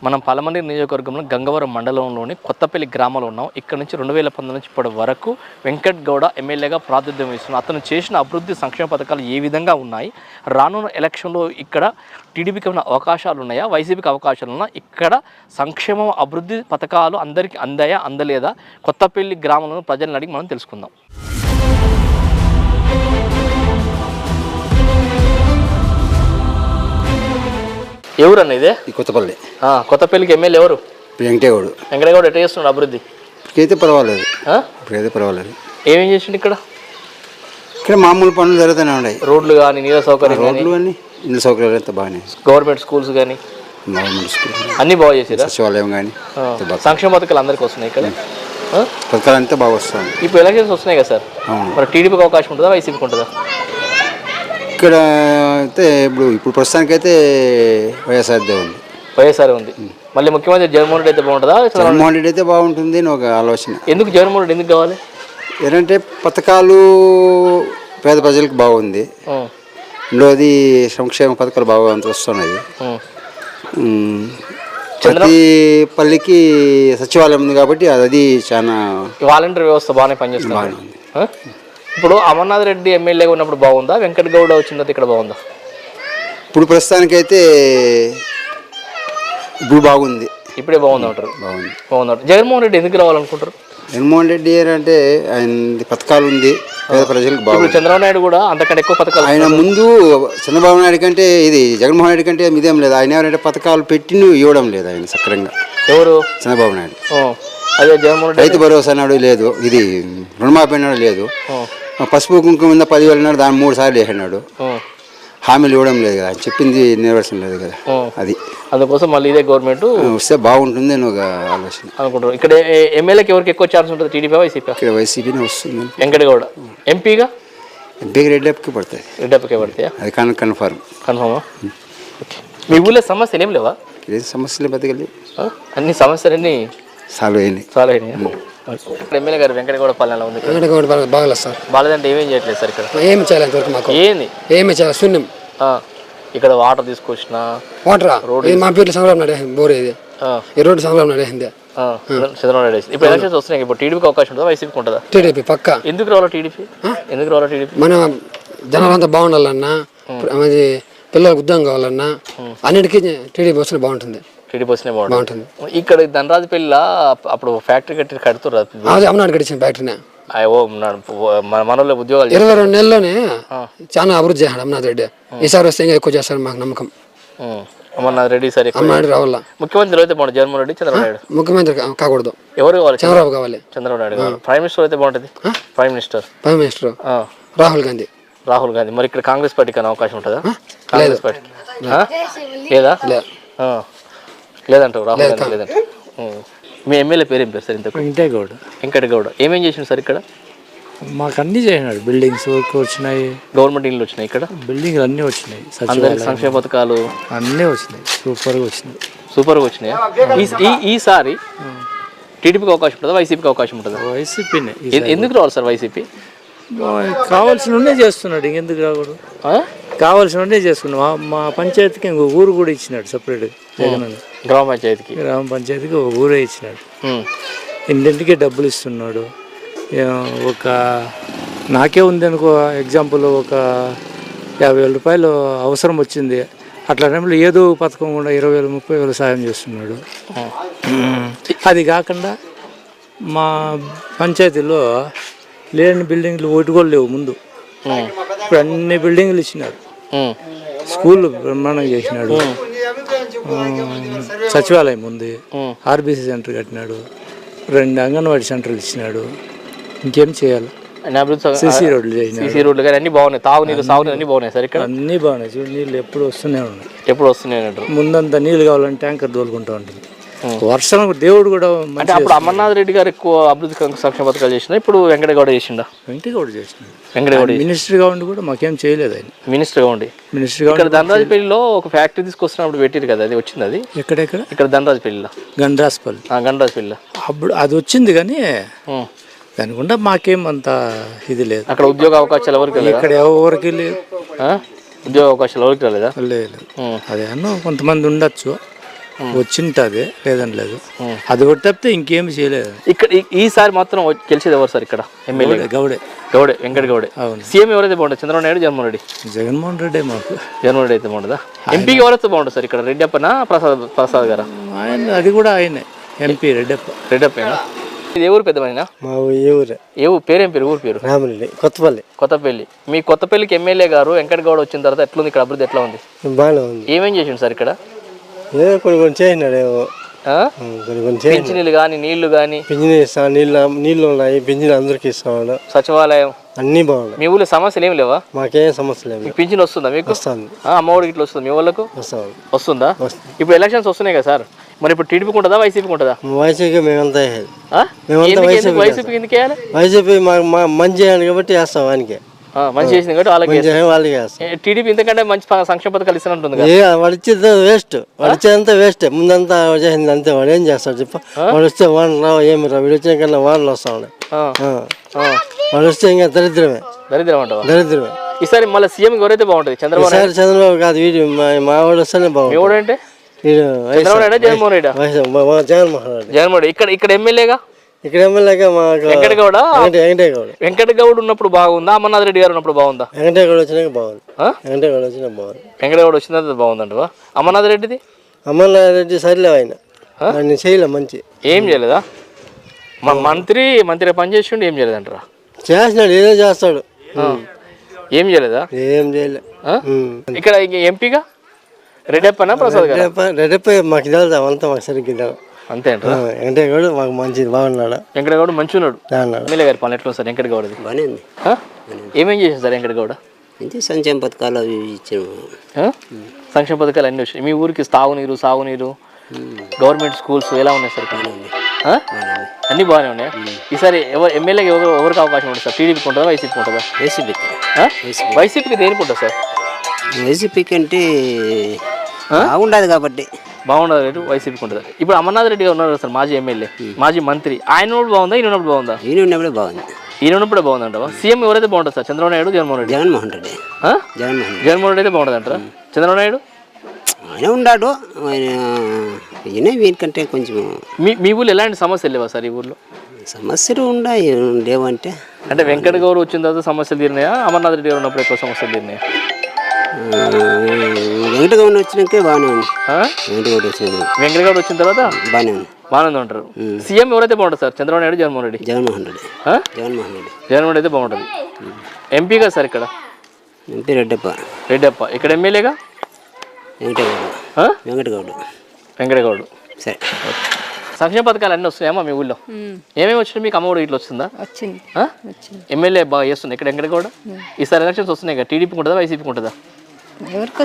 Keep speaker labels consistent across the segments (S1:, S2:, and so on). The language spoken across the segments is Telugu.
S1: మనం పలమనేరు నియోజకవర్గంలో గంగవరం మండలంలోని కొత్తపల్లి గ్రామంలో ఉన్నాం. ఇక్కడ నుంచి 2019 నుంచి ఇప్పటి వరకు వెంకట్ గౌడ ఎమ్మెల్యేగా ప్రాతినిధ్యం వహిస్తున్నారు. అతను చేసిన అభివృద్ధి సంక్షేమ పథకాలు ఏ విధంగా ఉన్నాయి, రానున్న ఎలక్షన్లో ఇక్కడ టీడీపీకి ఉన్న అవకాశాలు ఉన్నాయా, వైసీపీకి అవకాశాలు ఉన్నాయా, ఇక్కడ సంక్షేమం అభివృద్ధి పథకాలు అందరికీ అందాయా అందలేదా, కొత్తపల్లి గ్రామంలో ప్రజలను అడిగి మనం తెలుసుకుందాం. ఎవరు అన్న ఇదే?
S2: కొత్తపల్లి.
S1: కొత్తపల్లికి ఎమ్మెల్యే ఎవరు?
S2: వెంకటేగౌడ్.
S1: వెంకటేగౌడ్ ఎట్లా చేస్తున్నాడు అభివృద్ధి?
S2: ఇప్పుడైతే పర్వాలేదు.
S1: ఏమేం చేసిండు ఇక్కడ?
S2: ఇక్కడ మామూలు పనులు జరుగుతూనే ఉన్నాయి.
S1: రోడ్లు కానీ, నీళ్ళ సౌకర్యం,
S2: రోడ్లు కానీ, ఇళ్ళ సౌకర్యాలు అంతా బాగానే.
S1: గవర్నమెంట్ స్కూల్స్ కానీ అన్నీ బాగా చేసారు.
S2: సచివాలయం కానీ,
S1: సంక్షేమ పథకాలు అందరికీ వస్తున్నాయి ఇక్కడ.
S2: పథకాలు అంతా బాగా వస్తాయి.
S1: ఇప్పుడు ఎలక్షన్స్ వస్తున్నాయి కదా సార్, మరి టీడీపీకి అవకాశం ఉంటుందా, వైసీపీకి ఉంటుందా?
S2: ఇక్కడ అయితే ఇప్పుడు ప్రస్తుతానికైతే
S1: వైఎస్ఆర్ ఉంది. మళ్ళీ ముఖ్యమంత్రి జగన్మోహన్ రెడ్డి అయితే బాగుంటుందా?
S2: జగన్మోహన్ రెడ్డి అయితే బాగుంటుంది అని ఒక ఆలోచన.
S1: ఎందుకు జగన్మోహన్ రెడ్డి ఎందుకు కావాలి?
S2: ఏంటంటే పథకాలు పేద ప్రజలకు బాగుంది, రెండోది సంక్షేమ పథకాలు బాగా వస్తున్నాయి. ప్రతి పల్లికి సచివాలయం ఉంది కాబట్టి అది చాలా
S1: వాలంటీర్ వ్యవస్థ బాగానే పనిచేస్తుంది. ఇప్పుడు అమర్నాథ్ రెడ్డి ఎమ్మెల్యేగా ఉన్నప్పుడు బాగుందా, వెంకట్ గౌడ వచ్చిన తర్వాత ఇక్కడ బాగుందా?
S2: ఇప్పుడు ప్రస్తుతానికైతే ఇప్పుడు బాగుంది.
S1: ఇప్పుడే బాగుందంటారు. బాగుందంటారు. జగన్మోహన్ రెడ్డి ఎందుకు రావాలనుకుంటారు?
S2: జగన్మోహన్ రెడ్డి అంటే ఆయన పథకాలు ఉంది, పేద ప్రజలకు బాగుంది.
S1: చంద్రబాబు నాయుడు కూడా అంతకంటే ఎక్కువ పథకాలు.
S2: ఆయన ముందు చంద్రబాబు నాయుడు కంటే ఇది జగన్మోహన్ రెడ్డి కంటే ఇదేం లేదు. ఆయన ఎవరంటే పథకాలు పెట్టి ఇవ్వడం లేదు ఆయన సక్రంగా.
S1: ఎవరు?
S2: చంద్రబాబు నాయుడు.
S1: అదే జగన్మోహన్ రెడ్డి
S2: రైతు భరోసా అన్నాడు లేదు, ఇది రుణమాఫీ అన్నాడు లేదు, పసుపు కుంకుమ మీద 10,000 అన్నాడు, దాన్ని 3 సార్లు వేసినాడు. హామీలు ఇవ్వడం లేదు కదా, ఆయన చెప్పింది నెరవేర్చడం లేదు కదా. అది
S1: అందుకోసం మళ్ళీ ఇదే గవర్నమెంట్
S2: వస్తే బాగుంటుంది అని ఒక ఆలోచన
S1: అనుకుంటారు. ఇక్కడ ఎమ్మెల్యేకి ఎవరికి ఎక్కువ ఛాన్స్ ఉంటుంది? TDP, YCP?
S2: ఇక్కడ వైసీపీనే వస్తుంది.
S1: వెంకటగౌడ. ఎంపీగా
S2: రెడ్డప్పకి పడతాయి.
S1: రెడ్డప్పకే పడతాయా?
S2: అది కన్ఫర్మ్.
S1: మీ ఊళ్ళో సమస్యలు ఏం లేవా?
S2: ఏం సమస్యలు బతకలేవు.
S1: అన్ని సమస్యలన్నీ సాల్వ్ అయినాయి. ఎమ్మెల్యే గారు వెంకటగౌడ పాలన ఉంది.
S3: వెంకటగౌడ బాగలేదు సార్.
S1: బాగాలేదంటే ఏమేం చేయట్లేదు సార్ ఇక్కడ?
S3: ఏమి చేయాలి మాకు? ఏమి చేయాలి? శూన్యం.
S1: ఇక్కడ వాటర్ తీసుకొచ్చిన
S3: వాటర్ రోడ్ మా పేర్లు సంగ్రామం నడేసింది. బోర్ ఇది ఈ రోడ్డు సంగ్రామం నడేసింది.
S1: చంద్రబాబు నాయుడు ఇప్పుడు ఎలక్షన్స్ వస్తున్నాయి. ఇప్పుడు టీడీపీకి అవకాశం ఉంటుందా, వైసీపీకి ఉంటుందా?
S3: టీడీపీ పక్కా.
S1: ఎందుకు రావాలా టీడీపీ?
S3: మన జనాలంతా బాగుండాలన్నా, పిల్లలకు ఉద్యోగం కావాలన్నా అన్నిటికీ టీడీపీ వస్తే బాగుంటుంది.
S1: టీడీపీ వస్తేనే బాగుంటుంది. ఇక్కడ ధనరాజుపల్లిలో అప్పుడు ఫ్యాక్టరీ కడుతున్నారు.
S3: అమనాడు కట్టించిన ఫ్యాక్టరీనే
S1: మనలో ఉద్యోగాలు
S3: 22 నెలల్లోనే చాలా అభివృద్ధి చేశాడు అమర్నాథ్ రెడ్డి. ఈసారి వస్తే ఇంకా ఎక్కువ చేస్తారు మాకు నమ్మకం.
S1: అమర్నాథ్ రెడ్డి సరే
S3: రావాలా.
S1: ముఖ్యమంత్రి అయితే బాగుంటుంది జగన్మోహన్ రెడ్డి, చంద్రబాబు నాయుడు.
S3: ముఖ్యమంత్రి కాకూడదు.
S1: ఎవరు కావాలి?
S3: చంద్రబాబు కావాలి.
S1: చంద్రబాబు నాయుడు కావాలి. ప్రైమ్ మినిస్టర్ అయితే బాగుంటుంది. Prime minister
S3: Rahul Gandhi.
S1: మరి ఇక్కడ కాంగ్రెస్ పార్టీకి అనే అవకాశం ఉంటుందా? కాంగ్రెస్ పార్టీకి లేదా? లేదంటారు. రాహుల్ గాంధీ లేదంట. మీ ఎమ్మెల్యే పేరు ఏం పేరు సార్? ఇంత వెంకటగౌడ. ఏమేం చేసిండు సార్ ఇక్కడ?
S4: మాకు అన్ని చేసినాడు. బిల్డింగ్స్ వచ్చినాయి,
S1: గవర్నమెంట్ ఇల్లు వచ్చినాయి, ఇక్కడ
S4: బిల్డింగ్లు అన్నీ వచ్చినాయి,
S1: సంక్షేమ పథకాలు
S4: అన్నీ వచ్చినాయి.
S1: సూపర్గా వచ్చినాయి. ఈసారి టీడీపీకి అవకాశం ఉంటుందా, వైసీపీకి అవకాశం ఉంటుందా?
S4: వైసీపీనే.
S1: ఎందుకు రావాలి సార్ వైసీపీ?
S4: కావాల్సిన చేస్తున్నాడు, ఇంకెందుకు రాకూడదు? కావాల్సిన చేసుకున్నాం. మా పంచాయతీకి ఇంకో ఊరు కూడా ఇచ్చినాడు సపరేట్. జగన్
S1: గ్రామ పంచాయతీకి ఒక ఊరే ఇచ్చినాడు. ఇంటింటికి డబ్బులు ఇస్తున్నాడు. నాకే ఉంది అనుకో, ఎగ్జాంపుల్ ఒక 50,000 రూపాయలు అవసరం వచ్చింది. అట్లా టైంలో ఏదో పథకం కూడా 20,000 30,000 సాయం చేస్తున్నాడు. అది కాకుండా మా పంచాయతీలో లేని బిల్డింగ్లు ఒకటి కూడా లేవు ముందు. ఇప్పుడు అన్ని బిల్డింగ్లు ఇచ్చినాడు. స్కూల్ బ్రహ్మాండంగా చేసినాడు. సచివాలయం ఉంది, ఆర్బీసీ సెంటర్ కట్టినాడు, 2 అంగన్వాడీ సెంటర్లు ఇచ్చినాడు. ఇంకేం చేయాలి? సిసి రోడ్లు కానీ అన్ని బాగున్నాయి. తాగునీరు, సాగునీరు అన్ని బాగున్నాయి సార్ ఇక్కడ.
S4: అన్ని బాగున్నాయి. చూడు, నీళ్ళు ఎప్పుడు వస్తూనే ఉన్నాయి.
S1: అంటారు.
S4: ముందంతా నీళ్ళు కావాలంటే ట్యాంకర్ తోలుకుంటూ ఉంటుంది. వర్షం దేవుడు కూడా
S1: అంటే అప్పుడు అమర్నాథ్ రెడ్డి గారు ఎక్కువ అభివృద్ధి సంక్షేమ పథకాలు చేసిన, ఇప్పుడు వెంకటగౌడ చేసిండా?
S4: వెంకటగౌడ చేసినాడు. మినిస్టర్గా ఉండి కూడా మాకేం చేయలేదు ఆయన.
S1: మినిస్టర్గా ఉండి ఇక్కడ ధనరాజుపల్లిలో ఒక ఫ్యాక్టరీ తీసుకొస్తున్నప్పుడు పెట్టిరు కదా, అది వచ్చింది? అది
S4: ఎక్కడెక్కడ?
S1: ఇక్కడ ధనరాజుపల్లిలో. గండ్రాజుపల్లి
S4: అప్పుడు అది వచ్చింది కానీ దానికుండా మాకేం అంత ఇది లేదు.
S1: అక్కడ ఉద్యోగ అవకాశాలు ఎవరికి?
S4: ఇక్కడ ఎవరికి లేదు.
S1: ఉద్యోగ అవకాశాలు ఎవరికి రాలేదా?
S4: లేదు. అదే కొంతమంది ఉండొచ్చు,
S1: వచ్చింటుంది లేదని లేదు. అది ఒకటి తప్పితే ఇంకేమి చేయలేదు.
S5: ఇక్కడ ఈసారి మాత్రం గెలిచేది ఎవరు సార్ ఇక్కడ ఎమ్మెల్యే?
S1: గౌడే
S5: వెంకట గౌడే.
S1: అవును.
S5: సీఎం ఎవరైతే బాగుంటుంది, చంద్రబాబు నాయుడు, జగన్మోహన్ రెడ్డి?
S1: జగన్మోహన్ రెడ్డి మాకు.
S5: జగన్మోహన్ రెడ్డి అయితే బాగుంటుందా? ఎంపీకి ఎవరైతే బాగుంటుంది సార్ ఇక్కడ, రెడ్డప్పనా ప్రసాద్ గారా?
S1: ఆయన అది కూడా ఆయనే ఎంపీ
S5: రెడ్డప్పేనా? ఇది ఏ ఊరు పెద్దమైనా?
S3: మా ఊరే
S5: ఏ ఊరు పేరేం పేరు? ఊరు పేరు
S3: రామరెడ్డి, కొత్తపల్లి.
S5: మీ కొత్తపల్లికి ఎమ్మెల్యే గారు వెంకట గౌడ వచ్చిన తర్వాత ఎట్లుంది ఇక్కడ అభివృద్ధి, ఎట్లా ఉంది?
S3: బాగానే ఉంది.
S5: ఏమేం చేసిండు సార్ ఇక్కడ?
S3: ఏదో కొన్ని చేసినాడు, కొన్ని
S5: పింఛనీళ్ళు కానీ నీళ్లు కానీ?
S3: పింఛన్ ఇస్తాను, నీళ్ళు ఉన్నాయి, పింఛన్ అందరికి ఇస్తాడు.
S5: సచివాలయం
S3: అన్నీ బాగున్నాయి.
S5: మీ ఊళ్ళో సమస్యలు ఏమి లేవా?
S3: మాకేం సమస్య లేదు.
S5: మీకు పింఛన్ వస్తుందా? మీకు
S3: వస్తుంది.
S5: అమ్మఒడికి ఇట్లా వస్తుంది మీ వాళ్ళకు? వస్తుందా?
S3: వస్తుంది.
S5: ఇప్పుడు ఎలక్షన్స్ వస్తున్నాయి కదా సార్, మరి ఇప్పుడు టీడీపీకి ఉంటుందా వైసీపీకి ఉంటుందా?
S3: వైసీపీకి మేమంతా
S5: వైసీపీకి ఎందుకు వేయాలి?
S3: వైసీపీ మంచి చేయను కాబట్టి వేస్తాం ఆయనకి.
S5: మంచి చేసింది కాబట్టి
S3: వాళ్ళకి వేస్తాం.
S5: టీడీపీ ఇంతకంటే మంచి సంక్షేమ పథకాలు ఇస్తానంటుంది కదా.
S3: వాడు ఇచ్చేది వేస్ట్, వాడు ఇచ్చేదంతా వేస్ట్. ముందంతా చేసింది అంతే. వాడు ఏం చేస్తాడు చెప్ప? వాడు వస్తే వాడు రావు, ఏమి రావు. వీడు వచ్చే కన్నా వానలు వస్తా ఉన్నాయి. వాడు వస్తే ఇంకా దరిద్రమే దరిద్రమే.
S5: ఈసారి మళ్ళీ సీఎం ఎవరైతే బాగుంటుంది?
S3: చంద్రబాబు కాదు, వీడు మా వాడు వస్తేనే బాగుంటుంది.
S5: ఎవడంటే? జగన్మోహన్ రెడ్డి.
S3: జగన్మోహన్ రెడ్డి.
S5: జగన్మోహన్ రెడ్డి. ఇక్కడ ఎమ్మెల్యేగా?
S3: ఇక్కడ ఎమ్మెల్యేగా మాకు
S5: వెంకటగౌడ.
S3: వెంకటగౌడ.
S5: వెంకటగౌడ ఉన్నప్పుడు బాగుందా, అమర్నాథ్ రెడ్డి గారు ఉన్నప్పుడు బాగుందా?
S3: వెంకటగౌడ వచ్చినాక బాగుంది. వెంకటగౌడ వచ్చినా బాగుంది.
S5: వెంకటగౌడ వచ్చిన తర్వాత బాగుందంటవా? అమర్నాథ్ రెడ్డిది?
S3: అమర్నాథ్ రెడ్డి సరిలే, ఆయన చేయలే మంచి.
S5: ఏం చేయలేదా? మంత్రి పని చేసిండు, ఏం చేయలేదంటారా?
S3: చేసినాడు, ఏదో చేస్తాడు.
S5: ఏం చేయలేదా?
S3: ఏం చేయలే.
S5: ఇక్కడ ఎంపీగా రెడ్డప్పనా ప్రసాద్ గారు?
S3: రెడ్డప్ప మాకు తెలుసు, అంతా మాకు సరిగ్గా తెలుసు.
S5: అంతే అంటారా?
S3: వెంకటగౌడ మాకు మంచి బాగున్నాడు.
S5: వెంకటగౌడ మంచి ఉన్నాడు. ఎమ్మెల్యే గారి పని ఎట్లా సార్ వెంకటగౌడది?
S6: బాగానే ఉంది.
S5: ఏమేం చేశారు సార్ వెంకటగౌడ?
S6: ఇంతే సంక్షేమ పథకాలు అవి ఇచ్చాము.
S5: సంక్షేమ పథకాలు అన్నీ వచ్చాయి. మీ ఊరికి సాగునీరు గవర్నమెంట్ స్కూల్స్ ఎలా ఉన్నాయి సార్? అన్నీ బాగానే ఉన్నాయి. ఈసారి ఎమ్మెల్యేకి ఎవరికి అవకాశం ఉంటుంది సార్? టీడీపీకి ఉంటుందా వైసీపీకి ఉంటుందా? వైసీపీకి దేనికి ఉంటుంది సార్?
S6: వైసీపీకి అంటే బాగుండదు కాబట్టి.
S5: బాగుండదు రేటు వైసీపీకి ఉంటుంది. ఇప్పుడు అమర్నాథ్ రెడ్డి గారు ఉన్నారు సార్, మాజీ ఎమ్మెల్యే, మాజీ మంత్రి. ఆయన ఉన్నప్పుడు బాగుందా, ఈయన ఉన్నప్పుడు బాగుందా?
S6: ఈయన ఉన్నప్పుడే బాగుంది.
S5: ఈయన ఉన్నప్పుడే బాగుందంటావా? సీఎం ఎవరైతే బాగుంటుంది సార్? చంద్రబాబు నాయుడు, జగన్మోహన్ రెడ్డి? జగన్మోహన్ రెడ్డి అయితే బాగుంటుంది అంటారా? చంద్రబాబు నాయుడు
S6: ఆయన ఉన్నాడు. ఆయన వీరికంటే కొంచెం.
S5: మీ ఊళ్ళో ఎలాంటి సమస్యలు లేవా సార్? ఈ ఊళ్ళో
S6: సమస్యలు లేవంటే
S5: అంటే వెంకట గౌరవ్ వచ్చిన తర్వాత సమస్యలు తీరినాయా, అమర్నాథ్ రెడ్డి గారు ఉన్నప్పుడు ఎక్కువ సమస్యలు తీరినాయా?
S6: వెంకటగౌడ వచ్చినాకే బాగానే ఉంది.
S5: వెంకటగౌడ వచ్చిన తర్వాత బాగానే ఉంటారు. సీఎం ఎవరైతే బాగుంటుంది సార్? చంద్రబాబు నాయుడు, జగన్మోహన్ రెడ్డి?
S6: జగన్మోహన్ రెడ్డి అయితే బాగుంటుంది.
S5: ఎంపీగా సార్ ఇక్కడ?
S6: ఎంపీ
S5: రెడ్డప్ప. ఇక్కడ ఎమ్మెల్యేగా? వెంకటగౌడ్. సరే. సంక్షేమ పథకాలు అన్నీ వస్తున్నాయమ్మా మీ ఊళ్ళో? ఏమేమి వచ్చినాయి మీకు? అమ్మఒడి ఇట్లా వస్తుందా? ఎమ్మెల్యే బాగా చేస్తుంది ఇక్కడ వెంకటగౌడ. ఈసారి ఎలక్షన్స్ వస్తున్నాయి కదా, టీడీపీకి ఉంటుందా వైసీపీకి ఉంటుందా? ఎవరికి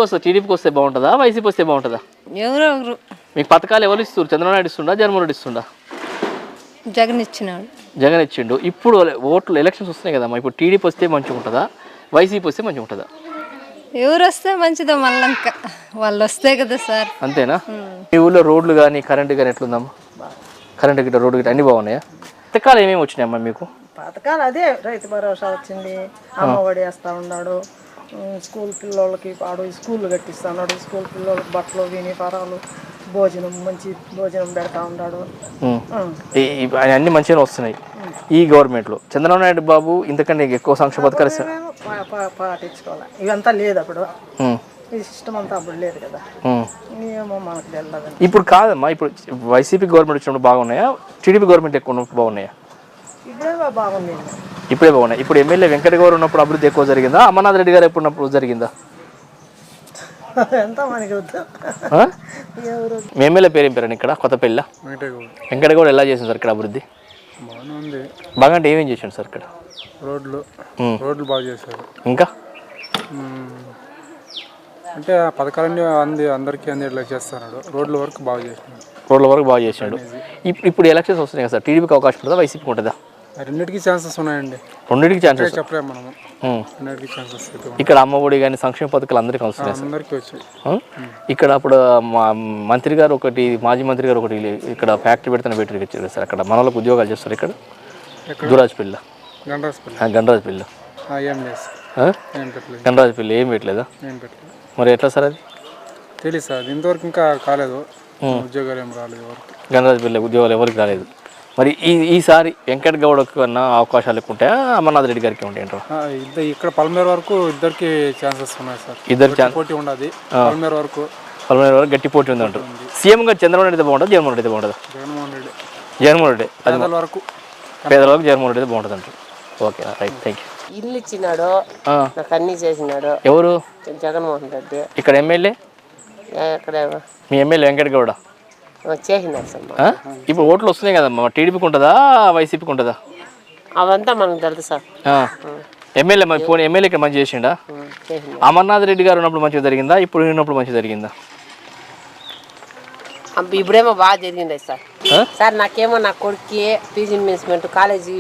S5: వస్తుంది? టీడీపీకి వస్తే బాగుంటుందా వైసీపీ వస్తే బాగుంటుందా? మీకు పథకాలు ఎవరు ఇస్తారు? చంద్రబాబు నాయుడు ఇస్తుండా, జగన్మోహన్ రెడ్డి ఇస్తుండా? జగన్ ఇచ్చిండు. ఇప్పుడు ఓట్లు ఎలక్షన్స్ వస్తున్నాయి కదమ్మా, ఇప్పుడు టీడీపీ వస్తే మంచిగా ఉంటుందా వైసీపీ వస్తే మంచిగా ఉంటుందా?
S7: ఎవరు వస్తే మంచిదో, మళ్ళీ వాళ్ళు వస్తే కదా సార్.
S5: అంతేనా? మీ ఊళ్ళో రోడ్లు కానీ కరెంటు కానీ ఎట్లుందమ్మా? కరెంటు గిట్ట రోడ్డు గిట్ట అన్నీ బాగున్నాయా? పథకాలు ఏమేమి వచ్చినాయమ్మా మీకు?
S8: పథకాలు అదే రైతు భరోసా వచ్చింది, అమ్మఒడి వేస్తూ ఉన్నాడు, స్కూల్ పిల్లలకి స్కూళ్ళు కట్టిస్తూ ఉన్నాడు, స్కూల్ పిల్లలకి బట్టలు యూనిఫారాలు, మంచి భోజనం పెడతా ఉన్నాడు.
S5: అన్ని మంచిగా వస్తున్నాయి ఈ గవర్నమెంట్లో. చంద్రబాబు నాయుడు బాబు ఇంతకంటే ఎక్కువ సంక్షేమ పథకాలు
S8: పాటించుకోవాలి. ఇవంతా లేదు అప్పుడు, ఈ సిస్టమ్ అంతా అప్పుడు లేదు కదా, ఏమో మనకు తెలియదు.
S5: ఇప్పుడు కాదమ్మా, ఇప్పుడు వైసీపీ గవర్నమెంట్ వచ్చినప్పుడు బాగున్నాయా, టీడీపీ గవర్నమెంట్ ఎక్కువ ఉన్నప్పుడు బాగున్నాయా? ఇప్పుడే బాగున్నాయి. ఇప్పుడు ఎమ్మెల్యే వెంకట గౌడ్ ఉన్నప్పుడు అభివృద్ధి ఎక్కువ జరిగిందా, అమర్నాథ్ రెడ్డి గారు ఎప్పుడున్నప్పుడు జరిగిందా? మీ ఎమ్మెల్యే పేరు ఏం పేరు ఇక్కడ కొత్తపల్లి? వెంకట గౌడ్. ఎలా చేసింది సార్ ఇక్కడ అభివృద్ధి? బాగా అంటే ఏమేం చేసాడు సార్ ఇక్కడ?
S9: రోడ్లు బాగా చేశారు.
S5: ఇంకా
S9: అంటే పథకాలన్నీ అందరికీ అందేట్లా చేస్తున్నాడు. రోడ్ల వరకు బాగా చేసినాడు. ఇప్పుడు ఎలక్షన్స్ వస్తున్నాయి కదా సార్, టీడీపీకి అవకాశం ఉంటుందా వైసీపీకి ఉంటుందా? రెండింటికి ఛాన్సెస్ ఉన్నాయండి.
S5: రెండింటికి ఛాన్సెస్
S9: చెప్పలేము మనము. రెండింటికి ఛాన్సెస్
S5: ఇక్కడ అమ్మఒడి కానీ సంక్షేమ పథకాలు అందరికీ వస్తున్నాయి.
S9: అందరికీ వచ్చాయి.
S5: ఇక్కడ అప్పుడు మంత్రి గారు ఒకటి, మాజీ మంత్రి గారు ఒకటి ఇక్కడ ఫ్యాక్టరీ పెడుతున్న ఇచ్చారు సార్. అక్కడ మన వాళ్ళకి ఉద్యోగాలు చేస్తారు ఇక్కడ. గండ్రాజపల్లి.
S9: ఏం పెట్టలేదు.
S5: గణరాజపల్లి ఏం పెట్టలేదా?
S9: ఏం పెట్టలేదు.
S5: మరి ఎట్లా సార్ అది?
S9: తెలియదు సార్, ఇంతవరకు ఇంకా కాలేదు, ఉద్యోగాలు ఏం రాలేదు ఎవరికి.
S5: గణరాజపల్లి ఉద్యోగాలు ఎవరికి రాలేదు. మరి ఈసారి వెంకట గౌడకు అన్న అవకాశాలు ఎక్కువ ఉంటాయా, అమర్నాథ్ రెడ్డి గారికి ఉంటాయంటారు?
S9: ఇక్కడ పల్మేరు వరకు ఇద్దరికి ఛాన్సెస్ ఉన్నాయి సార్.
S5: ఇద్దరు
S9: పోటీ ఉండదు. పల్మేరు వరకు
S5: గట్టి పోటీ ఉంది అంటారు. సీఎం గారు చంద్రబాబు నాయుడు అయితే బాగుంటుంది, జగన్మోహన్ రెడ్డి అయితే బాగుంటుందా? జగన్మోహన్ రెడ్డి
S9: పేదల వరకు
S5: జగన్మోహన్ రెడ్డి అయితే బాగుంటుంది అంటారు. Okay right, thank you.
S10: ఇల్లు ఇచ్చినాడు, నాకు అన్ని చేసినాడు.
S5: ఎవరు?
S10: జగన్మోహన్ రెడ్డి.
S5: ఇక్కడ ఎమ్మెల్యే?
S10: ఇక్కడ
S5: మీ ఎమ్మెల్యే వెంకట గౌడ
S10: చేసినాడు సార్.
S5: ఇప్పుడు ఓట్లు వస్తున్నాయి కదమ్మా, టీడీపీకి ఉంటుందా వైసీపీకి ఉంటుందా?
S10: అవంతా మనకు తెలుసు సార్.
S5: ఎమ్మెల్యే మరి పోనీ ఎమ్మెల్యే ఇక్కడ మంచి చేసిండా? అమర్నాథ్ రెడ్డి గారు ఉన్నప్పుడు మంచిగా జరిగిందా, ఇప్పుడు ఉన్నప్పుడు మంచిగా జరిగిందా?
S10: ఇప్పుడేమో బాగా జరిగింది సార్. సార్ నాకేమో నా కొడుక్కి పీజీ ఇన్వెస్ట్మెంట్ కాలేజీ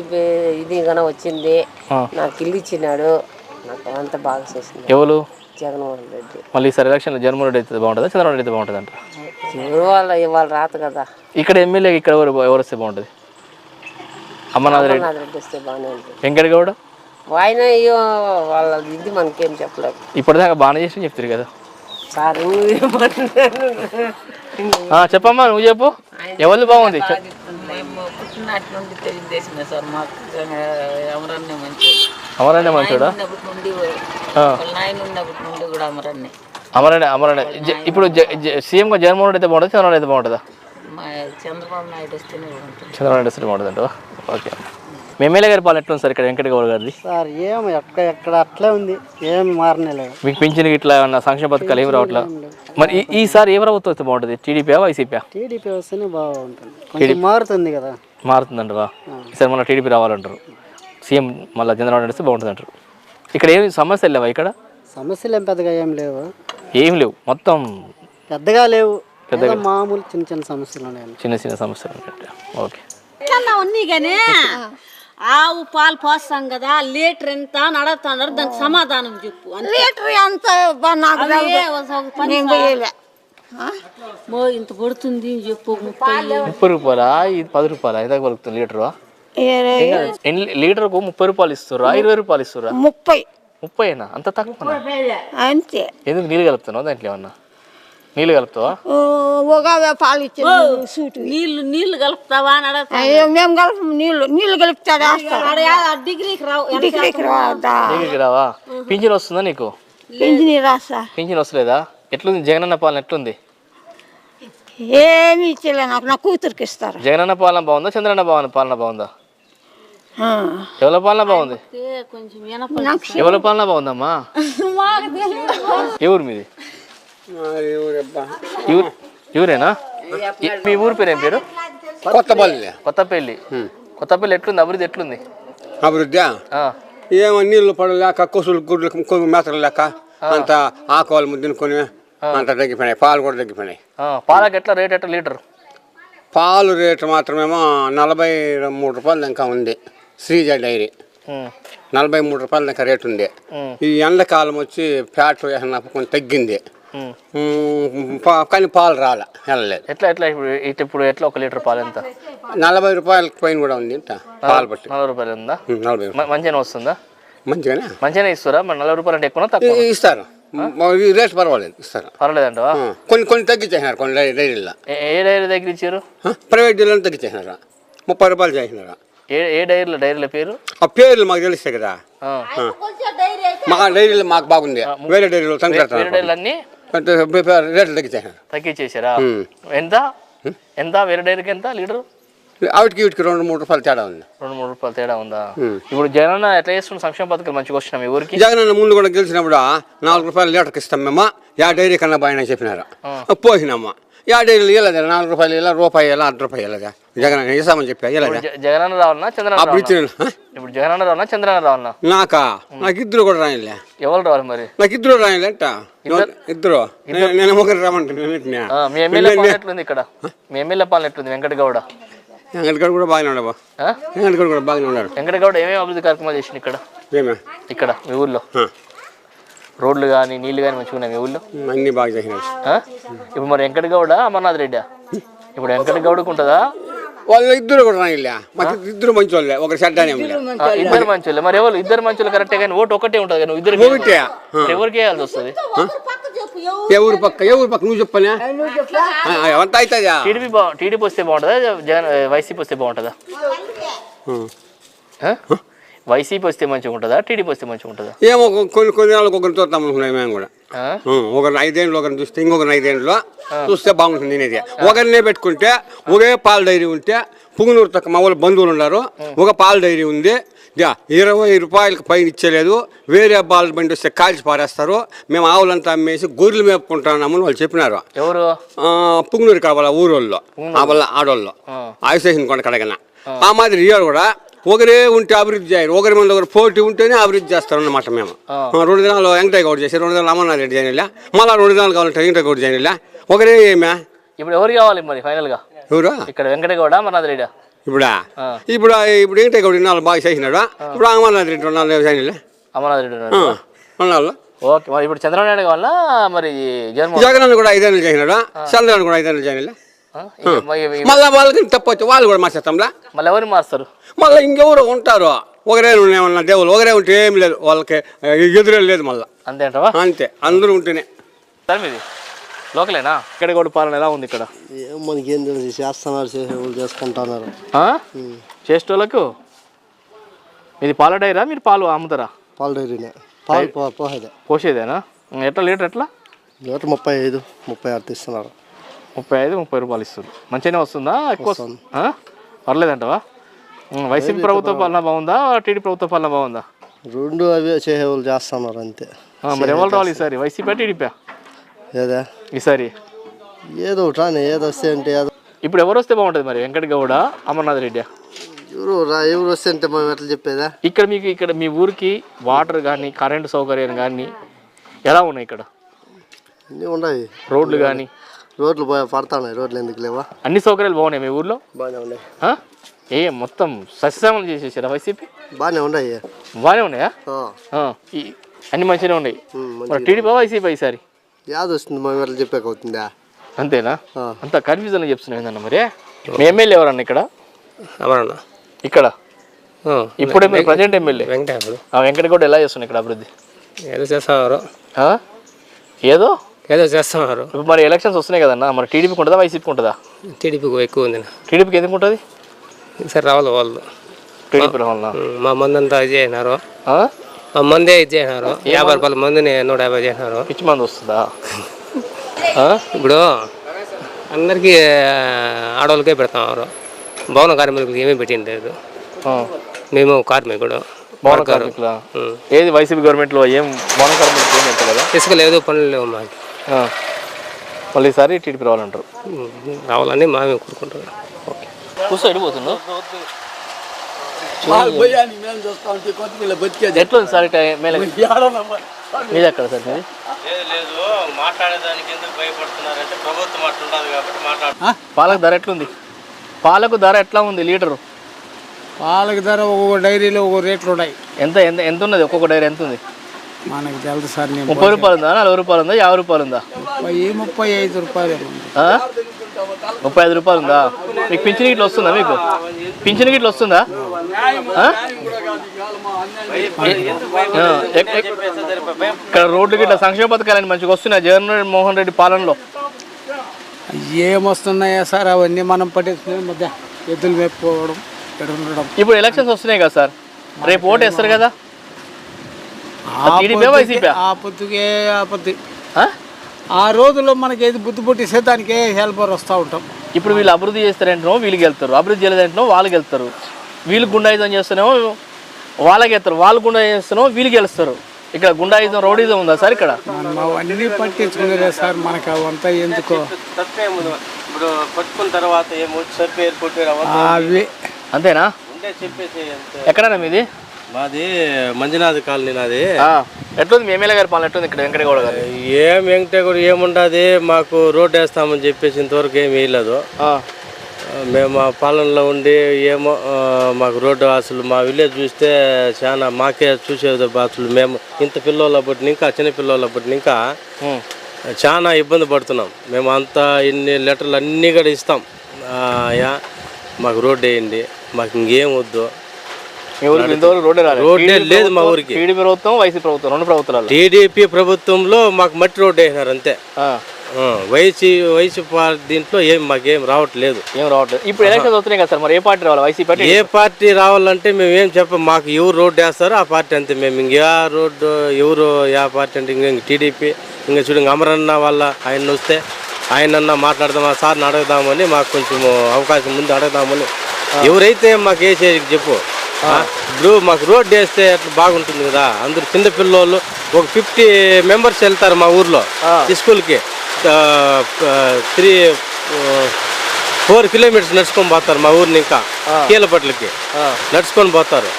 S10: ఇది కన్నా వచ్చింది, నాకు ఇల్లు ఇచ్చినాడు, నాకు అంతా బాగా చేసింది.
S5: ఎవరు?
S10: జగన్మోహన్ రెడ్డి.
S5: మళ్ళీ ఈసారి ఎలక్షన్లో జగన్మోహన్ రెడ్డి అయితే బాగుంటుందా, చంద్రబాబు నాయుడు అయితే బాగుంటుంది అంట?
S10: ఎవరు వాళ్ళు రాత కదా.
S5: ఇక్కడ ఎమ్మెల్యే ఇక్కడ ఎవరు వస్తే బాగుంటుంది? అమర్నాథ్ రెడ్డి
S10: వస్తే బాగానే ఉంటుంది.
S5: వెంకట గౌడ
S10: ఆయన వాళ్ళ ఇది మనకేం చెప్పలేదు.
S5: ఇప్పటిదాకా బాగానే చేసి చెప్తారు కదా
S10: సార్.
S5: చెప్పమ్మా, నువ్వు చెప్పు, ఎవరు బాగుంది?
S11: పుట్టినట్టు నుండి తెలుగుదేశమే సార్. మాకు అమరాన్నే మంచి.
S5: అమరాన్నే మంచిదా?
S11: నాయన ఉన్నప్పటి నుండి కూడా అమరాన్నే.
S5: అమరాన్నే ఇప్పుడు సీఎంగా జగన్మోహన్ రెడ్డి అయితే బాగుంటుంది, చంద్రబాబు నాయుడు అయితే బాగుంటుందా?
S11: చంద్రబాబు నాయుడు వస్తేనే బాగుంటుంది.
S5: చంద్రబాబు నాయుడు వస్తే బాగుంటుంది అంట. ఓకే. మీ ఎమ్మెల్యే గారి పాలన ఎట్లుంది సార్ ఇక్కడ వెంకట గౌడ గారిది?
S3: సార్ ఏమి ఎక్కడ అట్లే ఉంది, ఏమి మారనేలేదు.
S5: మీకు పింఛన్ ఇట్లా ఏమన్నా సంక్షేమ పథకాలు ఏమి రావట్లా? మరి ఈసారి ఏ ప్రభుత్వం వస్తే బాగుంటుంది? TDP YCP?
S3: టీడీపీ వస్తేనే బాగుంటుంది, కొంచెం మారుతుంది కదా.
S5: మారుతుందంటారా? ఈసారి మళ్ళీ టీడీపీ రావాలంటారు, సీఎం మళ్ళీ చంద్రబాబు నాయుడు వస్తే బాగుంటుంది అంటారు. ఇక్కడ ఏమి సమస్యలు లేవా? ఇక్కడ
S3: సమస్యలు ఏం పెద్దగా ఏం లేవు.
S5: ఏం లేవు, మొత్తం
S3: పెద్దగా లేవు, మామూలు చిన్న చిన్న సమస్యలు ఉన్నాయి.
S5: చిన్న సమస్యలు ఉంటాయి. ఓకే.
S12: ఉన్నాయి కానీ ఆవు పాలు పోస్తాం కదా, లీటర్ ఎంత నడుతున్నారు, దానికి సమాధానం చెప్పు.
S7: లీటర్ ఎంత
S12: ఇంత పడుతుంది చెప్పు.
S5: 30 రూపాయలా? ఇది 10 రూపాయలా? ఎంత పలుకుతుంది లీటరు? లీటర్కు 30 రూపాయలు ఇస్తురా, 20 రూపాయలు ఇస్తురా? 30 అంత తక్కువ
S7: అంతే.
S5: ఎందుకు నీళ్ళు కలుపుతున్నావు దాంట్లో? ఏమన్నా నీళ్ళు కలుపుతావా?
S7: పాలు ఇచ్చి
S12: నీళ్లు కలుపుతావా?
S7: మేము కలుపు నీళ్లు కలుపుతాడా?
S12: డిగ్రీకి
S5: రావా? పింఛన్ వస్తుందా నీకు? పింఛన్ వస్తలేదా? ఎట్లుంది జగనన్న పాలన? ఎట్లుంది?
S7: ఏమి ఇచ్చలే నాకు, నా కూతురికి ఇస్తారు.
S5: జగనన్న పాలన బాగుందా, చంద్రన్న పాలన బాగుందా? ఎవరి పాలన బాగుంది? ఎవరి పాలన బాగుందమ్మా? ఎవరు మీది? ఎవరేనా? మీ ఊరు పేరు ఏం పేరు?
S2: కొత్తపల్లి.
S5: కొత్తపల్లి ఎట్లుంది అభివృద్ధి? ఎట్లుంది
S2: అభివృద్ధి? ఏమో నీళ్లు పడలేక కొసులు గుడ్లు మేతలు లేక అంత ఆకులు తినుకొని అంత తగ్గిపోయినాయి, పాలు కూడా తగ్గిపోయినాయి.
S5: పాలకి ఎట్లా రేట్? ఎట్లా లీటర్?
S2: పాలు రేటు మాత్రమేమో 43 రూపాయలు దాకా ఉంది. శ్రీజ డైరీ 43 రూపాయల దాకా రేటు ఉంది. ఈ ఎండాకాలం వచ్చి ఫ్యాట్ కొంచెం తగ్గింది, కానీ పాలు వెళ్ళలేదు.
S5: ఎట్లా ఇప్పుడు ఎట్లా ఒక లీటర్ పాలు ఎంత?
S2: 40 రూపాయలకి పైన కూడా ఉంది పాలు బట్టి.
S5: 40 రూపాయలు ఉందా?
S2: 40
S5: మంచిగానే వస్తుందా?
S2: మంచిగానే
S5: ఇస్తారా? మరి 40 రూపాయలు అంటే ఎక్కువ తక్కువ
S2: ఇస్తారు. రేట్ పర్వాలేదు, ఇస్తారు.
S5: పర్వాలేదంటవా?
S2: కొన్ని తగ్గించేసినారు, కొన్ని డైరీలో.
S5: ఏ డైరీ దగ్గర ఇచ్చారు?
S2: ప్రైవేట్ డైరీలో తగ్గించేసినారా, 30 రూపాయలు చేసినారా.
S5: ఏ డైరీల పేరు?
S2: ఆ పేర్లు మాకు తెలుస్తాయి కదా. మా డైరీలో మాకు బాగుంది, వేరే డైరీలో
S5: అన్ని
S2: రేట్లు
S5: తగ్గించేసారా? ఎంత వేరే డైరీకి ఎంత లీటరు?
S2: వాటికి 2-3 రూపాయలు తేడా ఉంది.
S5: 2-3 రూపాయలు తేడా ఉందా? ఇప్పుడు జగన్ ఎట్లా చేస్తున్న సంక్షేమ పథకాలు మంచిగా వచ్చినా మీ ఊరికి?
S2: జగన్ ముందు కూడా గెలిచినప్పుడు 4 రూపాయలు లీటర్కి ఇస్తాం మేము, యా డైరీ కన్నా బాగా చెప్పినారా. పోసినామా యా డైరీలు ఇవ్వలేదా? 4 రూపాయలు ఇలా, రూపాయి ఇలా, 10 రూపాయలు ఇలాగా జగన్ ఇస్తామని చెప్పా.
S5: జగన్ రావాలన్నా చంద్రబాబు? ఇప్పుడు జగన్ రావాలన్నా చంద్రబాబు రావాలన్నా?
S2: నాకు ఇద్దరు కూడా రాయలే.
S5: ఎవరు రావాలి మరి?
S2: నాకు ఇద్దరు రాయలే అంట. ఇద్దరు నేను ఒకరు రామంటున్నా.
S5: మీ ఎమ్మెల్యే పాలన ఎట్లుంది ఇక్కడ? మీ ఎమ్మెల్యే పాలన ఎట్లుంది? వెంకటగౌడ
S2: కూడా బాగానే ఉన్నాడు. వెంకటగౌడ కూడా బాగానే ఉన్నాడు.
S5: వెంకటగౌడ ఏమేమి అభివృద్ధి కార్యక్రమాలు చేసింది ఇక్కడ? ఇక్కడ మీ ఊర్లో రోడ్లు కానీ నీళ్లు కానీ మంచిగా ఉన్నాయి మీ ఊళ్ళో?
S2: అన్ని బాగా చేసినాడు.
S5: ఇప్పుడు మరి వెంకటగౌడ అమర్నాథ్ రెడ్డి? ఇప్పుడు వెంకటగౌడకు ఉంటుందా
S2: వాళ్ళు ఇద్దరు కూడా రానిలే మాకు ఇద్దరు మంచి వాళ్ళే ఒకరు చెడ్డానే
S5: ఇద్దరు మంచోళ్ళే. మరి ఎవరు ఇద్దరు మంచోళ్ళు కరెక్టే, కానీ ఓటు ఒకటే ఉంటుంది కానీ ఇద్దరు
S2: ఒకటే
S5: ఎవరికి వేయాల్సి వస్తుంది?
S2: ఎవరు పక్క నువ్వు చెప్పనే ఎంత అవుతుందా?
S5: టీడీపీ వస్తే బాగుంటుందా, జగన్ వైసీపీ వస్తే బాగుంటుందా? వైసీపీ వస్తే మంచిగా ఉంటుందా, టీడీపీ వస్తే మంచిగా ఉంటుందా?
S2: ఏమో కొన్ని నెలలకు ఒకరిని చూద్దాం అనుకున్నాం మేము కూడా. ఒకరిని 5 ఏళ్ళు ఒకరిని చూస్తే ఇంకొకరిని 5 ఏళ్ళలో చూస్తే బాగుంటుంది అనేది. ఒకరినే పెట్టుకుంటే ఒకే పాల డైరీ ఉంటే పుంగునూరు తక్క మా వాళ్ళు బంధువులు ఉన్నారు, ఒక పాల డైరీ ఉంది, 20 రూపాయలకు పైన ఇచ్చలేదు, వేరే బాల్ బండి వస్తే కాల్చి పారేస్తారు, మేము ఆవులంతా అమ్మేసి గొర్రెలు మేపుకుంటున్నామని వాళ్ళు చెప్పినారు.
S5: ఎవరు?
S2: పుంగునూరు కావాల ఊరోళ్ళు వాళ్ళ ఆడోళ్ళు ఆయుషేషన్ కొండ కడగన. ఆ మాదిరి ఇయ్యారు కూడా ఒకరే ఉంటే అభివృద్ధి చేయరు, ఒకరి మంది ఒకరు పోటీ ఉంటేనే అభివృద్ధి చేస్తారు అన్నమాట. మేము 2 దినాలు వెంకటయ్య గౌడ్ చేసి 2 దినాలు అమర్నాథ్ రెడ్డి చేయనిలా, మళ్ళీ 2 దినాలు కావాలంటే వెంకటయ్య గౌడ్ చేయనిలా, ఒకరే ఏమే.
S5: ఇప్పుడు ఎవరు కావాలి మరి ఫైనల్ గా?
S2: ఎవరు
S5: ఇక్కడ వెంకటయ్య గౌడ అమర్నాథ్ రెడ్డి?
S2: ఇప్పుడు వెంకటయ్య గౌడ్ 4 బాగా చేసినాడు, ఇప్పుడు అమర్నాథ్ రెడ్డి 4 చేయనిలే.
S5: అమర్నాథ్ రెడ్డి ఉన్నాడు. ఓకే, మరి ఇప్పుడు చంద్రబాబు నాయుడు కావాలా మరి
S2: జగన్ కూడా 5 ఏళ్ళు చేసినాడు, చంద్రబాబు కూడా 5 ఏళ్ళు చేయనిలే. మళ్ళీ వాళ్ళకి తప్పొచ్చు వాళ్ళు కూడా మార్చేస్తాంలా.
S5: మళ్ళీ ఎవరు మారుస్తారు?
S2: మళ్ళీ ఇంకెవరు ఉంటారు, ఒకరే ఏమన్నా దేవుళ్ళు ఒకరే ఉంటే ఏం లేదు, వాళ్ళకి ఎదురే లేదు మళ్ళీ.
S5: అంతే అంటావా?
S2: అంతే, అందరూ ఉంటేనే.
S5: సార్ మీది లోకలేనా? ఇక్కడ కూడా పాలన ఎలా ఉంది ఇక్కడ?
S3: మనకి ఏం తెలిసి చేస్తున్నారు, చేసుకుంటున్నారు.
S5: చేసేటోళ్ళకు మీది పాల డైరా, మీరు పాలు అమ్ముతారా?
S3: పాల డైరీనే, పాలు
S5: పోసేదేనా? ఎట్లా లీటర్ ఎట్లా?
S3: లీటర్ 35, 36 ఇస్తున్నారు.
S5: 35-30 రూపాయలు ఇస్తారు. మంచిగానే వస్తుందా? ఎక్కువ పర్లేదంటవా? వైసీపీ ప్రభుత్వ పాలన బాగుందా, టీడీపీ ప్రభుత్వ పాలన బాగుందా?
S3: రెండు అవే చేసేవాళ్ళు చేస్తున్నారు అంతే.
S5: మరి ఎవరు రావాలి ఈసారి, వైసీపీ టీడీపీ?
S3: ఏదా
S5: ఈసారి
S3: ఏదో ఒకటి ఏదో వస్తే అంటే ఏదో.
S5: ఇప్పుడు ఎవరు వస్తే బాగుంటుంది మరి, వెంకట గౌడ అమర్నాథ్ రెడ్డి?
S3: ఎవరు వస్తే అంటే మనం ఎట్లా చెప్పేదా?
S5: ఇక్కడ మీ ఊరికి వాటర్ కానీ కరెంటు సౌకర్యం కానీ ఎలా ఉన్నాయి ఇక్కడ?
S3: అన్నీ ఉన్నాయి,
S5: రోడ్లు కానీ?
S3: రోడ్లు పడతాయి, రోడ్లు ఎందుకు లేవా?
S5: అన్ని సౌకర్యాలు బాగున్నాయి మీ ఊర్లో?
S3: బాగానే ఉన్నాయి.
S5: మొత్తం సస్యశ్యామలు చేసేసారా వైసీపీ?
S3: బాగానే ఉన్నాయి.
S5: బాగానే ఉన్నాయా? అన్ని మంచిగానే ఉన్నాయి. మరి టీడీపీ వైసీపీ ఈసారి
S3: యాద వస్తుంది, మనం ఎట్లా చెప్పేకవుతుందా?
S5: అంతేనా? అంత కన్ఫ్యూజన్ చెప్తున్నాయి ఏందన్న. మరి మీ ఎమ్మెల్యే ఎవరన్నా ఇక్కడ? ఇక్కడ ఇప్పుడే మీరు ప్రజెంట్ ఎమ్మెల్యే వెంకట గౌడ ఎలా చేస్తున్నారు ఇక్కడ అభివృద్ధి?
S9: ఏదో చేస్తున్నారు,
S5: ఏదో
S9: చేస్తున్నారు.
S5: ఇప్పుడు మరి ఎలక్షన్స్ వస్తున్నాయి కదన్నా, మరి టీడీపీకి ఉంటుందా వైసీపీకి ఉంటుందా?
S9: టీడీపీకి ఎక్కువ ఉంది.
S5: టీడీపీకి ఎందుకు ఉంటుంది?
S9: సరే రావాలి వాళ్ళు
S5: టీడీపీ వల్ల.
S9: మా మంది అంతా ఇది చేసినారు, మా మందే ఇది చేసినారు, 50 రూపాయల మందిని 150 చేసినారు.
S5: పిచ్చి మంది వస్తుందా?
S9: ఇప్పుడు అందరికీ ఆడవాళ్ళకే పెడతారు, భవన కార్మికులకి ఏమీ పెట్టింది లేదు. మేము కార్మికుడు
S5: భవన కార్మికుల ఏది వైసీపీ గవర్నమెంట్లో ఏం భవన కార్మికులు ఏం కదా,
S9: ఇసుక లేదు, పనులు లేవు మాకు.
S5: మళ్ళీ ఈసారి టీడీపీ రావాలంటారు?
S9: రావాలని మేము కోరుకుంటున్నాం.
S5: ఓకే, కూర్చో ఎడిపోతుండు. ఎట్లుంది సార్ మీది ఎక్కడ సార్? మీది పాలకు ధర ఎట్లుంది? పాలకు ధర ఎట్లా ఉంది లీటరు?
S13: పాలకు ధర ఒక్కొక్క డైరీలో ఒక్కొక్క రేట్లు ఉన్నాయి.
S5: ఎంత ఎంత ఎంత ఉన్నది ఒక్కొక్క డైరీ? ఎంత ఉంది
S13: మనకి తెలుసు సార్.
S5: 30 రూపాయలు ఉందా, 40 రూపాయలు ఉందా, 50 రూపాయలు ఉందా?
S13: 35 రూపాయలు.
S5: 35 రూపాయలు ఉందా? మీకు పింఛన్ గిట్ల వస్తుందా? మీకు పింఛన్ గిట్ల వస్తుందా? ఇక్కడ రోడ్లు గిట్ల సంక్షేమ పథకాలు మంచిగా వస్తున్నాయి జగన్మోహన్ రెడ్డి పాలనలో?
S13: ఏమొస్తున్నాయా సార్, అవన్నీ మనం పట్టించుకునే మధ్య ఎద్దులు మేపుకోవడం ఉండడం.
S5: ఇప్పుడు ఎలక్షన్స్ వస్తున్నాయి కదా సార్, రేపు ఓటు వేస్తారు కదా,
S13: ఆపత్తికే ఆపత్తి. ఆ రోజుల్లో మనకి ఏది బుద్ధి పుట్టిస్తే దానికే హెల్పర్ వస్తూ ఉంటాం.
S5: ఇప్పుడు వీళ్ళు అభివృద్ధి చేస్తారంటేనో వీళ్ళకి వెళ్తారు, అభివృద్ధి చేయలేదంటేనో వాళ్ళకి వెళ్తారు. వీళ్ళు గుండాయుధం చేస్తేనేమో వాళ్ళకి వెళ్తారు, వాళ్ళు గుండాయుధం చేస్తేనేమో వీళ్ళకి వెళ్తారు. ఇక్కడ గుండాయుధం రౌడీజం ఉందా సార్ ఇక్కడ?
S13: అవన్నీ పట్టించుకునేదే సార్, మనకు అవంతా ఎందుకో.
S3: ఇప్పుడు పట్టుకున్న తర్వాత
S13: అవి
S5: అంతేనా? ఎక్కడన్నా మీది?
S3: మాది మంజునాథ్ కాలనీ. నాది
S5: ఎట్లుంది మీ ఎమ్మెల్యే గారి పాలన ఎట్లుంది ఇక్కడ వెంకటగౌడ గారు?
S3: ఏం వెంకటగౌడ ఏముండదు, మాకు రోడ్డు వేస్తామని చెప్పేసి ఇంతవరకు ఏమి వేయలేదు. మేము ఆ పాలనలో ఉండి ఏమో మాకు రోడ్డు అసలు మా విలేజ్ చూస్తే చాలా మాకే చూసేది అసలు. మేము ఇంత పిల్లల పట్టిన ఇంకా చిన్న పిల్లల పట్టిన ఇంకా చాలా ఇబ్బంది పడుతున్నాం. మేము అంతా ఇన్ని లెటర్లు అన్నీ కూడా ఇస్తాం. మాకు రోడ్డు వేయండి, మాకు ఇంకేం వద్దు.
S5: మీ ఊరికి ఇంతవరకు రోడ్డే రాలేదు.
S3: రోడ్డే లేదు మా ఊరికి.
S5: టీడీపీ ప్రభుత్వం, వైసీపీ ప్రభుత్వం, రెండు ప్రభుత్వాలు.
S3: టీడీపీ ప్రభుత్వంలో మాకు మట్టి రోడ్డు వేసినారు అంతే. వైసీపీ దీంట్లో మాకేం రావట్లేదు.
S5: ఇప్పుడు ఎలక్షన్స్ వస్తున్నాయి కదా సార్, మరి ఏ పార్టీ రావాలి? YCP party?
S3: ఏ పార్టీ రావాలంటే మేము ఏం చెప్పం, మాకు ఎవరు రోడ్డు వేస్తారో ఆ పార్టీ అంతే. మేము ఇంకే రోడ్డు ఎవరు ఏ పార్టీ అంటే ఇంక టీడీపీ. ఇంకా చూడు అమరన్న వాళ్ళ ఆయన వస్తే ఆయనన్నా మాట్లాడదామా, సార్ని అడుగుదామని మాకు కొంచెం అవకాశం ముందు అడుగుదామని. ఎవరైతే మాకు వేసేది చెప్పు. ఇప్పుడు మాకు రోడ్డు వేస్తే అట్లా బాగుంటుంది కదా. అందరూ చిన్నపిల్లలు ఒక 50 మెంబర్స్ వెళ్తారు మా ఊర్లో స్కూల్కి. 4 కిలోమీటర్స్ నడుచుకొని పోతారు మా ఊరిని. ఇంకా కీలపట్లకి నడుచుకొని పోతారు.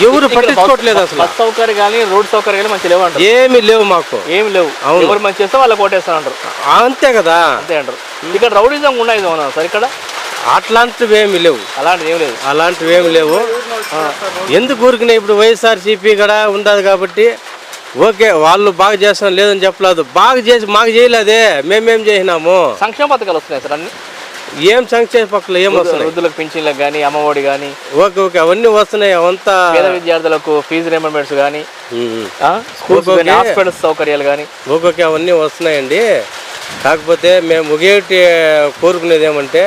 S3: ఎవరు పట్టించుకోవట్లేదు అసలు.
S5: బస్ సౌకర్యం కానీ రోడ్ సౌకర్యం కానీ మంచి లేవు అంటారు.
S3: ఏమి లేవు మాకు,
S5: ఏమి లేవు. ఎవరు మంచి చేస్తే వాళ్ళకి ఓటేస్తా అంటారు.
S3: అంతే కదా,
S5: అంతే అంటారు. ఇక్కడ రౌడీజం ఉండేది అవునా సార్? ఇక్కడ
S3: అట్లాంటివి ఏమి లేవు. అలాంటివి ఏమి లేవు. ఎందుకు ఊరికినా ఇప్పుడు వైఎస్ఆర్సీపీ కూడా ఉండదు కాబట్టి ఓకే, వాళ్ళు బాగా చేస్తాం లేదని చెప్పలేదు. బాగా చేసి మాకు చేయలేదే, మేమేం చేసినాము.
S5: సంక్షేమ పథకాలు వస్తున్నాయి సార్ అన్ని.
S3: ఏం సంక్షేమ పథకాలు ఏం వస్తున్నాయి?
S5: వృద్ధులకు పింఛన్లకు కానీ, అమ్మఒడి కానీ.
S3: ఓకే అవన్నీ వస్తున్నాయి. అవంతా
S5: పేద విద్యార్థులకు ఫీజు రియంబర్స్మెంట్స్ కానీ, స్కూల్స్ కానీ, హాస్పిటల్స్ సౌకర్యాలు కానీ
S3: ఓకే అవన్నీ వస్తున్నాయండి. కాకపోతే మేము ఒకటి కోరుకునేది ఏమంటే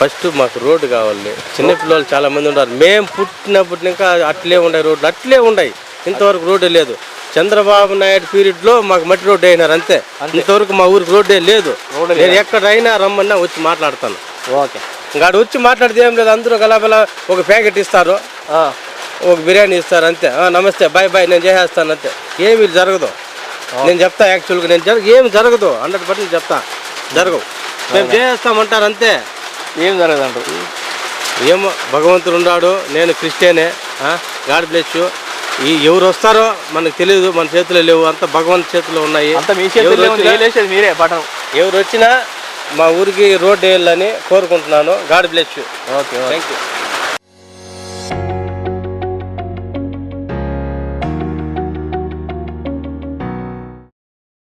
S3: ఫస్ట్ మాకు రోడ్డు కావాలి. చిన్నపిల్లలు చాలా మంది ఉన్నారు. మేము పుట్టినప్పటి ఇంకా అట్లే ఉన్నాయి రోడ్లు, అట్లే ఉన్నాయి. ఇంతవరకు రోడ్డు లేదు. చంద్రబాబు నాయుడు పీరియడ్లో మాకు మట్టి రోడ్డు అయినారు అంతే. ఇంతవరకు మా ఊరికి రోడ్డే లేదు. నేను ఎక్కడైనా రమ్మన్నా వచ్చి మాట్లాడతాను.
S5: ఓకే,
S3: ఇంకా వచ్చి మాట్లాడితే ఏం లేదు. అందరూ గలాబలా ఒక ప్యాకెట్ ఇస్తారు, ఒక బిర్యానీ ఇస్తారు అంతే. నమస్తే బాయ్ నేను చేసేస్తాను అంతే. ఏమి జరగదు. నేను చెప్తా యాక్చువల్గా ఏమి జరగదు. 100% చెప్తా, జరగవు. మేము చేసేస్తామంటారు అంతే.
S5: ఏం జరగదు అంటారు.
S3: ఏమో భగవంతుడు ఉన్నాడు, నేను క్రిస్టియనే. God bless you. ఎవరు వస్తారో మనకు తెలియదు, మన చేతిలో లేవు. అంత భగవంతు చేతిలో ఉన్నాయి. ఎవరు వచ్చినా మా ఊరికి రోడ్డు వేయాలని కోరుకుంటున్నాను. God bless you.
S5: Okay, thank you.